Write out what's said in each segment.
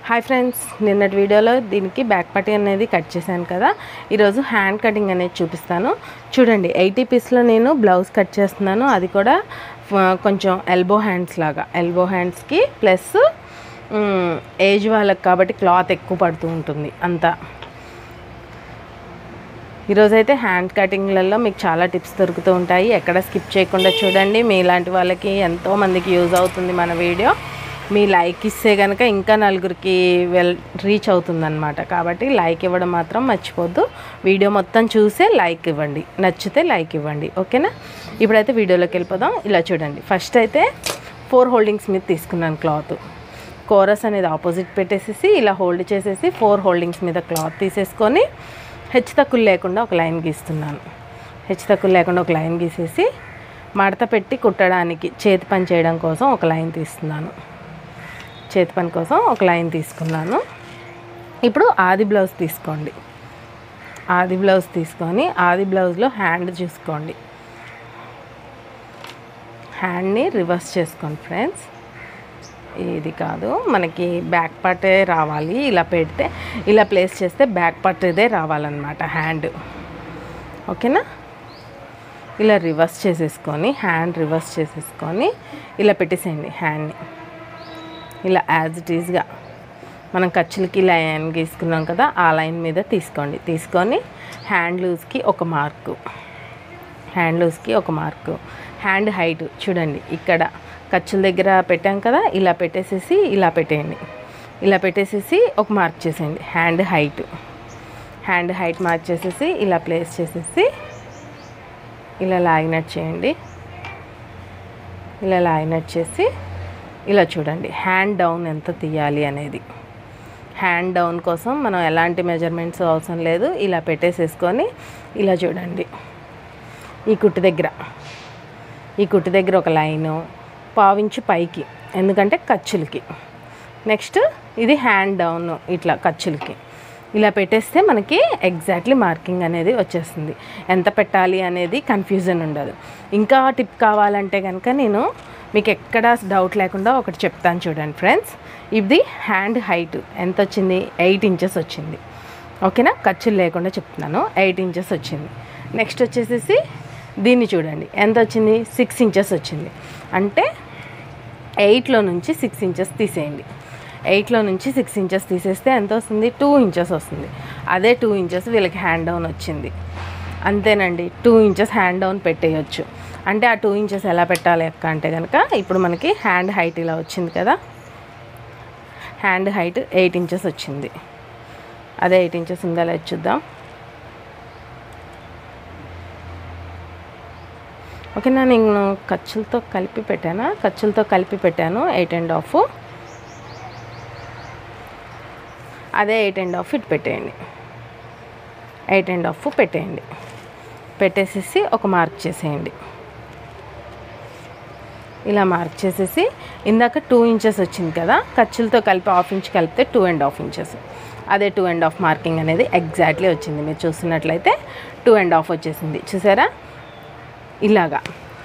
Hi friends, నిన్నటి వీడియోలో దీనికి బ్యాక్ పట్టీ అనేది కట్ చేశాను కదా. ఈరోజు హ్యాండ్ కటింగ్ అనేది చూపిస్తాను. చూడండి, 80 పీస్లో నేను బ్లౌజ్ కట్ చేస్తున్నాను. అది కూడా కొంచెం ఎల్బో హ్యాండ్స్ లాగా, ఎల్బో హ్యాండ్స్కి ప్లస్ ఏజ్ వాళ్ళకి కాబట్టి క్లాత్ ఎక్కువ పడుతూ ఉంటుంది అంతా. ఈరోజైతే హ్యాండ్ కటింగ్లలో మీకు చాలా టిప్స్ దొరుకుతూ ఉంటాయి. ఎక్కడ స్కిప్ చేయకుండా చూడండి. మీలాంటి వాళ్ళకి ఎంతోమందికి యూజ్ అవుతుంది మన వీడియో. మీ లైక్ ఇస్తే కనుక ఇంకా నలుగురికి రీచ్ అవుతుందన్నమాట. కాబట్టి లైక్ ఇవ్వడం మాత్రం మర్చిపోద్దు. వీడియో మొత్తం చూసే లైక్ ఇవ్వండి, నచ్చితే లైక్ ఇవ్వండి, ఓకేనా. ఇప్పుడైతే వీడియోలోకి వెళ్ళిపోదాం. ఇలా చూడండి, ఫస్ట్ అయితే 4 హోల్డింగ్స్ మీద తీసుకున్నాను క్లాత్. కోరస్ అనేది ఆపోజిట్ పెట్టేసేసి ఇలా హోల్డ్ చేసేసి 4 హోల్డింగ్స్ మీద క్లాత్ తీసేసుకొని హెచ్చు తక్కువ లేకుండా ఒక లైన్ గీస్తున్నాను. హెచ్చు తక్కువ లేకుండా ఒక లైన్ గీసేసి మడత పెట్టి కుట్టడానికి చేతి పని చేయడం కోసం ఒక లైన్ తీస్తున్నాను. చేతి పని కోసం ఒక లైన్ తీసుకున్నాను. ఇప్పుడు ఆది బ్లౌజ్ తీసుకోండి. ఆది బ్లౌజ్ తీసుకొని ఆది బ్లౌజ్లో హ్యాండ్ చూసుకోండి. హ్యాండ్ని రివర్స్ చేసుకోండి ఫ్రెండ్స్. ఇది కాదు, మనకి బ్యాక్ పార్టే రావాలి. ఇలా పెడితే, ఇలా ప్లేస్ చేస్తే బ్యాక్ పార్ట్ ఇదే రావాలన్నమాట హ్యాండ్, ఓకేనా. ఇలా రివర్స్ చేసేసుకొని హ్యాండ్ రివర్స్ చేసేసుకొని ఇలా పెట్టేసేయండి హ్యాండ్ని. ఇలా యాజ్ ఇట్ ఈజ్గా మనం ఖర్చులకి లైన్ గీసుకున్నాం కదా, ఆ లైన్ మీద తీసుకోండి. తీసుకొని హ్యాండ్ లూజ్కి ఒక మార్కు, హ్యాండ్ లూజ్కి ఒక మార్కు. హ్యాండ్ హైట్ చూడండి, ఇక్కడ ఖర్చుల దగ్గర పెట్టాం కదా, ఇలా పెట్టేసేసి ఇలా పెట్టేయండి. ఇలా పెట్టేసేసి ఒక మార్క్ చేసేయండి. హ్యాండ్ హైట్ మార్క్ చేసేసి ఇలా ప్లేస్ చేసేసి ఇలా లాగినట్టు చేయండి. ఇలా లాగినట్టు చేసి ఇలా చూడండి హ్యాండ్ డౌన్ ఎంత తీయాలి అనేది. హ్యాండ్ డౌన్ కోసం మనం ఎలాంటి మెజర్మెంట్స్ అవసరం లేదు. ఇలా పెట్టేసేసుకొని ఇలా చూడండి, ఈ కుట్టు దగ్గర ఒక లైను, పావించు పైకి, ఎందుకంటే ఖర్చులకి. నెక్స్ట్ ఇది హ్యాండ్ డౌన్ ఇట్లా ఖర్చులకి ఇలా పెట్టేస్తే మనకి ఎగ్జాక్ట్లీ మార్కింగ్ అనేది వచ్చేస్తుంది. ఎంత పెట్టాలి అనేది కన్ఫ్యూజన్ ఉండదు. ఇంకా టిప్ కావాలంటే కనుక నేను మీకు ఎక్కడ డౌట్ లేకుండా ఒకటి చెప్తాను చూడండి ఫ్రెండ్స్. ఇది హ్యాండ్ హైట్ ఎంత వచ్చింది? 8 ఇంచెస్ వచ్చింది, ఓకేనా. ఖర్చులు లేకుండా చెప్తున్నాను, 8 ఇంచెస్ వచ్చింది. నెక్స్ట్ వచ్చేసేసి దీన్ని చూడండి, ఎంత వచ్చింది? 6 ఇంచెస్ వచ్చింది. అంటే 8లో నుంచి 6 ఇంచెస్ తీసేయండి. 8లో నుంచి 6 ఇంచెస్ తీసేస్తే ఎంత వస్తుంది? 2 ఇంచెస్ వస్తుంది. అదే 2 ఇంచెస్ వీళ్ళకి హ్యాండ్ డౌన్ వచ్చింది. అంతేనండి, 2 ఇంచెస్ హ్యాండ్ డౌన్ పెట్టేయచ్చు. అంటే ఆ 2 ఇంచెస్ ఎలా పెట్టాలి అక్క అంటే కనుక, ఇప్పుడు మనకి హ్యాండ్ హైట్ ఇలా వచ్చింది కదా, హ్యాండ్ హైట్ 8 ఇంచెస్ వచ్చింది. అదే 8 ఇంచెస్ ఉందా లేదు చూద్దాం, ఓకేనా. నేను ఖర్చులతో కలిపి పెట్టాను, 8.5. అదే 8.5 ఇటు పెట్టేయండి. 8.5 పెట్టేయండి. పెట్టేసేసి ఒక మార్క్ చేసేయండి. ఇలా మార్క్ చేసేసి ఇందాక 2 ఇంచెస్ వచ్చింది కదా, ఖర్చులతో కలిపి 1/2 ఇంచ్ కలిపితే 2.5 ఇంచెస్. అదే 2.5 మార్కింగ్ అనేది ఎగ్జాక్ట్లీ వచ్చింది. మీరు చూస్తున్నట్లయితే 2.5 వచ్చేసింది, చూసారా. ఇలాగా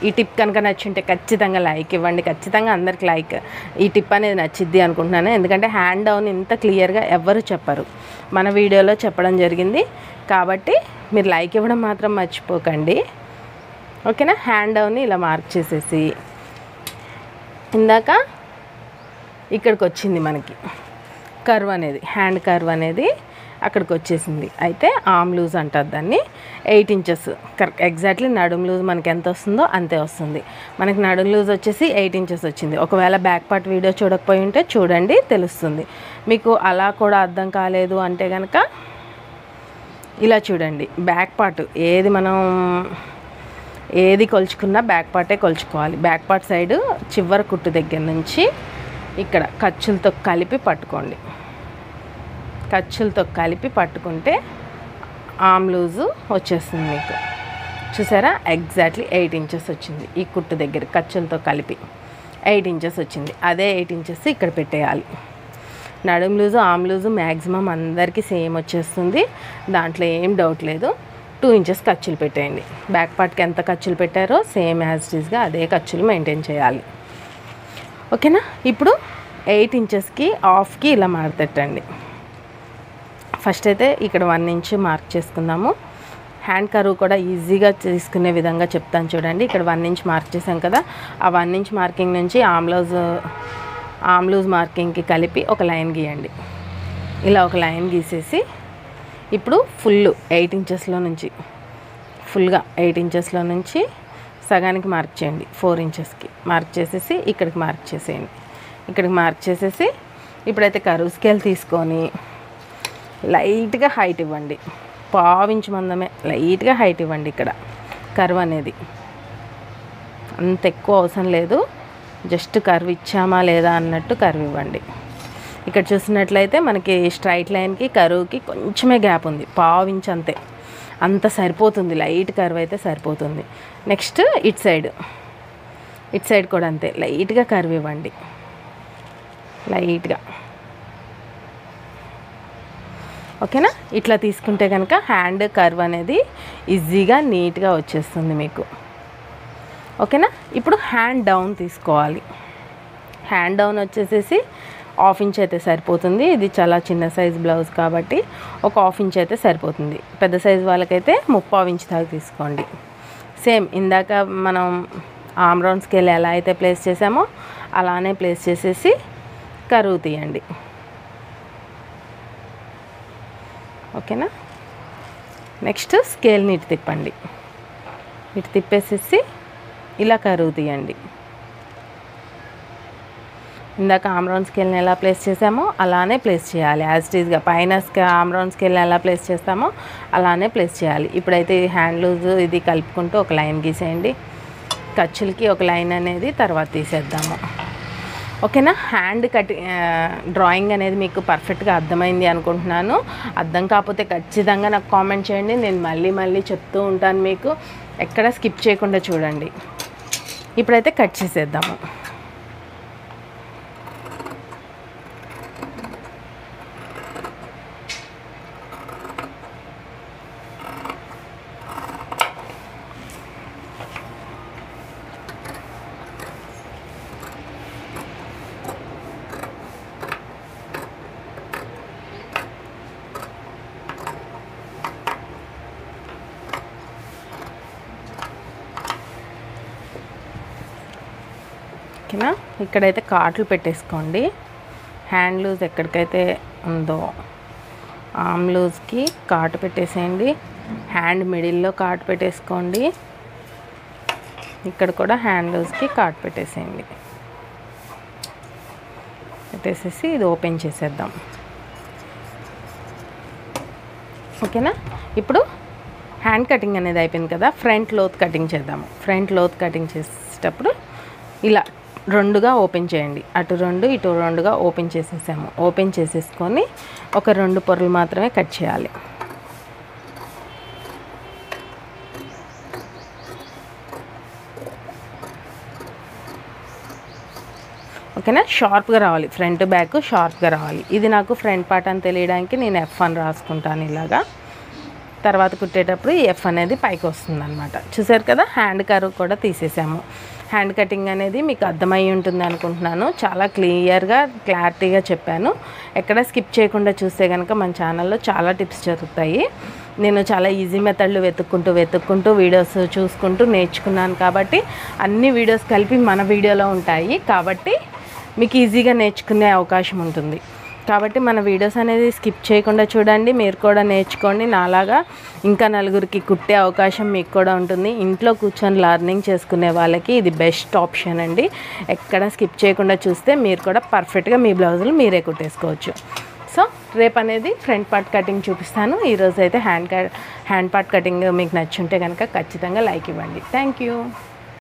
ఈ టిప్ కనుక నచ్చుంటే ఖచ్చితంగా లైక్ ఇవ్వండి. ఖచ్చితంగా అందరికి లైక్, ఈ టిప్ అనేది నచ్చిద్ది అనుకుంటున్నాను. ఎందుకంటే హ్యాండ్ డౌన్ ఇంత క్లియర్గా ఎవ్వరు చెప్పరు, మన వీడియోలో చెప్పడం జరిగింది. కాబట్టి మీరు లైక్ ఇవ్వడం మాత్రం మర్చిపోకండి, ఓకేనా. హ్యాండ్ డౌన్ని ఇలా మార్క్ చేసేసి ఇందాక ఇక్కడికి వచ్చింది మనకి కర్వ్ అనేది, హ్యాండ్ కర్వ్ అనేది అక్కడికి వచ్చేసింది. అయితే ఆర్మ్ లూజ్ అంటారు దాన్ని. 8 ఇంచెస్ ఎగ్జాక్ట్లీ నడుము లూజ్ మనకి ఎంత వస్తుందో అంతే వస్తుంది. మనకి నడుము లూజ్ వచ్చేసి 8 ఇంచెస్ వచ్చింది. ఒకవేళ బ్యాక్ పార్ట్ వీడియో చూడకపోయి ఉంటే చూడండి, తెలుస్తుంది మీకు. అలా కూడా అర్థం కాలేదు అంటే కనుక ఇలా చూడండి, బ్యాక్ పార్ట్ ఏది కొలుచుకున్నా బ్యాక్ పార్టే కొలుచుకోవాలి. బ్యాక్ పార్ట్ సైడ్ చివరి కుట్టు దగ్గర నుంచి ఇక్కడ ఖర్చులతో కలిపి పట్టుకోండి. ఖర్చులతో కలిపి పట్టుకుంటే ఆర్మ్ లూజు వచ్చేస్తుంది మీకు, చూసారా. ఎగ్జాక్ట్లీ 8 ఇంచెస్ వచ్చింది. ఈ కుట్టు దగ్గర ఖర్చులతో కలిపి 8 ఇంచెస్ వచ్చింది. అదే 8 ఇంచెస్ ఇక్కడ పెట్టేయాలి. నడుము లూజు ఆర్మ్ లూజు మ్యాక్సిమం అందరికీ సేమ్ వచ్చేస్తుంది, దాంట్లో ఏం డౌట్ లేదు. 2 ఇంచెస్ ఖర్చులు పెట్టేయండి. బ్యాక్ పార్ట్కి ఎంత ఖర్చులు పెట్టారో సేమ్ యాజ్ ఇట్ ఈస్గా అదే ఖర్చులు మెయింటైన్ చేయాలి, ఓకేనా. ఇప్పుడు 8 ఇంచెస్కి హాఫ్కి ఇలా మార్కెట్టండి. ఫస్ట్ అయితే ఇక్కడ 1 ఇంచ్ మార్క్ చేసుకుందాము. హ్యాండ్ కర్వ్ కూడా ఈజీగా తీసుకునే విధంగా చెప్తాను చూడండి. ఇక్కడ 1 ఇంచ్ మార్క్ చేసాం కదా, ఆ 1 ఇంచ్ మార్కింగ్ నుంచి ఆమ్ లూజ్ మార్కింగ్కి కలిపి ఒక లైన్ గీయండి. ఇలా ఒక లైన్ గీసేసి ఇప్పుడు ఫుల్ 8 ఇంచెస్లో నుంచి ఫుల్గా 8 ఇంచెస్లో నుంచి సగానికి మార్క్ చేయండి. 4 ఇంచెస్కి మార్క్ చేసేసి ఇక్కడికి మార్క్ చేసేయండి. ఇక్కడికి మార్క్ చేసేసి ఇప్పుడైతే కర్వ్ స్కేల్ తీసుకొని లైట్గా హైట్ ఇవ్వండి. 1/2 ఇంచ్ మందమే లైట్గా హైట్ ఇవ్వండి. ఇక్కడ కర్వ్ అనేది అంత ఎక్కువ అవసరం లేదు, జస్ట్ కర్వ్ ఇచ్చామా లేదా అన్నట్టు కర్వ్ ఇవ్వండి. ఇక్కడ చూసినట్లయితే మనకి స్ట్రైట్ లైన్కి కర్వ్కి కొంచెమే గ్యాప్ ఉంది, 1/2 ఇంచ్ అంతే, అంత సరిపోతుంది. లైట్ కర్వ్ అయితే సరిపోతుంది. నెక్స్ట్ ఇట్ సైడ్ కూడా అంతే, లైట్గా కర్వ్ ఇవ్వండి. లైట్గా ఓకేనా. ఇట్లా తీసుకుంటే కనుక హ్యాండ్ కర్వ్ అనేది ఈజీగా నీట్గా వచ్చేస్తుంది మీకు. ఓకేనా. ఇప్పుడు హ్యాండ్ డౌన్ తీసుకోవాలి. హ్యాండ్ డౌన్ వచ్చేసేసి 1/2 ఇంచ్ అయితే సరిపోతుంది. ఇది చాలా చిన్న సైజ్ బ్లౌజ్ కాబట్టి ఒక 1/2 ఇంచ్ అయితే సరిపోతుంది. పెద్ద సైజ్ వాళ్ళకైతే 3/4 ఇంచ్ దాకా తీసుకోండి. సేమ్ ఇందాక మనం ఆమ్ రౌండ్ స్కేల్ ఎలా అయితే ప్లేస్ చేసామో అలానే ప్లేస్ చేసేసి కర్వ్ తీయండి. ఓకేనా. నెక్స్ట్ స్కేల్ని ఇటు తిప్పండి. ఇటు తిప్పేసేసి ఇలా కర్వ్ తీయండి. ఇందాక ఆమ్ రౌండ్ స్కేల్ని ఎలా ప్లేస్ చేసామో అలానే ప్లేస్ చేయాలి. యాజ్ ఇట్ ఈజ్గా పైన ఆమ్ రౌండ్ స్కేల్ని ఎలా ప్లేస్ చేస్తామో అలానే ప్లేస్ చేయాలి. ఇప్పుడైతే హ్యాండ్ లూజ్ ఇది కలుపుకుంటూ ఒక లైన్ గీసేయండి. ఖర్చులకి ఒక లైన్ అనేది తర్వాత తీసేద్దాము. ఓకేనా. హ్యాండ్ డ్రాయింగ్ అనేది మీకు పర్ఫెక్ట్గా అర్థమైంది అనుకుంటున్నాను. అర్థం కాకపోతే ఖచ్చితంగా నాకు కామెంట్ చేయండి, నేను మళ్ళీ చెప్తూ ఉంటాను మీకు. ఎక్కడ స్కిప్ చేయకుండా చూడండి. ఇప్పుడైతే కట్ చేసేద్దాము. ఓకేనా. ఇక్కడైతే కాట్లు పెట్టేసుకోండి. హ్యాండ్ లూజ్ ఎక్కడికైతే ఉందో ఆమ్ లూజ్కి కాటు పెట్టేసేయండి. హ్యాండ్ మిడిల్లో కాటు పెట్టేసుకోండి. ఇక్కడ కూడా హ్యాండ్ లూజ్కి కాటు పెట్టేసేయండి. పెట్టేసేసి ఇది ఓపెన్ చేసేద్దాం. ఓకేనా. ఇప్పుడు హ్యాండ్ కటింగ్ అనేది అయిపోయింది కదా, ఫ్రంట్ లోత్ కటింగ్ చేద్దాము. ఫ్రంట్ లోత్ కటింగ్ చేసేటప్పుడు ఇలా 2గా ఓపెన్ చేయండి. అటు 2 ఇటు 2గా ఓపెన్ చేసేసాము. ఓపెన్ చేసేసుకొని ఒక 2 పొరలు మాత్రమే కట్ చేయాలి. ఓకేనా. షార్ప్గా రావాలి, ఫ్రంట్ బ్యాక్ షార్ప్గా రావాలి. ఇది నాకు ఫ్రంట్ పార్ట్ అని తెలియడానికి నేను F1 రాసుకుంటాను ఇలాగా. తర్వాత కుట్టేటప్పుడు ఈ F అనేది పైకి వస్తుంది అనమాట. చూసారు కదా, హ్యాండ్ కర్వ్ కూడా తీసేసాము. హ్యాండ్ కటింగ్ అనేది మీకు అర్థమై ఉంటుంది అనుకుంటున్నాను. చాలా క్లారిటీగా చెప్పాను. ఎక్కడ స్కిప్ చేయకుండా చూస్తే కనుక మన ఛానల్లో చాలా టిప్స్ జరుగుతాయి. నేను చాలా ఈజీ మెథడ్లు వెతుక్కుంటూ వీడియోస్ చూసుకుంటూ నేర్చుకున్నాను కాబట్టి అన్ని వీడియోస్ కలిపి మన వీడియోలో ఉంటాయి. కాబట్టి మీకు ఈజీగా నేర్చుకునే అవకాశం ఉంటుంది. కాబట్టి మన వీడియోస్ అనేది స్కిప్ చేయకుండా చూడండి. మీరు కూడా నేర్చుకోండి. నాలాగా ఇంకా నలుగురికి కుట్టే అవకాశం మీకు కూడా ఉంటుంది. ఇంట్లో కూర్చొని లర్నింగ్ చేసుకునే వాళ్ళకి ఇది బెస్ట్ ఆప్షన్ అండి. ఎక్కడ స్కిప్ చేయకుండా చూస్తే మీరు కూడా పర్ఫెక్ట్గా మీ బ్లౌజులు మీరే కుట్టేసుకోవచ్చు. సో రేపు అనేది ఫ్రంట్ పార్ట్ కటింగ్ చూపిస్తాను. ఈరోజు అయితే హ్యాండ్ పార్ట్ కటింగ్ మీకు నచ్చుంటే కనుక ఖచ్చితంగా లైక్ ఇవ్వండి. Thank you.